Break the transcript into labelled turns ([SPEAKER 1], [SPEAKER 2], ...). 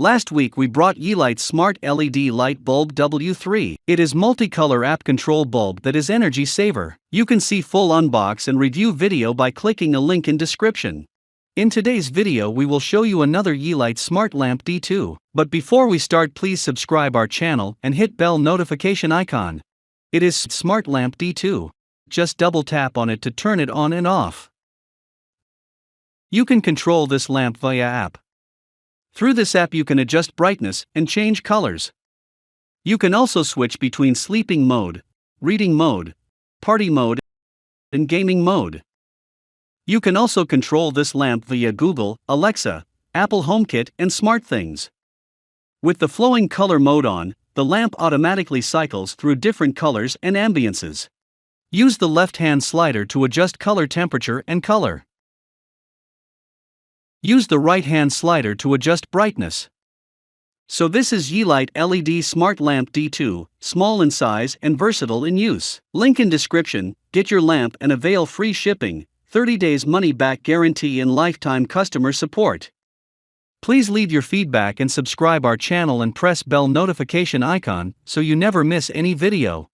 [SPEAKER 1] Last week we brought Yeelight Smart LED Light Bulb W3. It is multicolor app control bulb that is energy saver. You can see full unbox and review video by clicking a link in description. In today's video we will show you another Yeelight Smart Lamp D2. But before we start, please subscribe our channel and hit bell notification icon. It is Smart Lamp D2. Just double tap on it to turn it on and off. You can control this lamp via app. Through this app you can adjust brightness and change colors. You can also switch between sleeping mode, reading mode, party mode, and gaming mode. You can also control this lamp via Google, Alexa, Apple HomeKit, and SmartThings. With the flowing color mode on, the lamp automatically cycles through different colors and ambiances. Use the left-hand slider to adjust color temperature and color. Use the right-hand slider to adjust brightness. So this is Yeelight LED Smart Lamp D2, small in size and versatile in use. Link in description. Get your lamp and avail free shipping, 30 days money-back guarantee and lifetime customer support. Please leave your feedback and subscribe our channel and press bell notification icon so you never miss any video.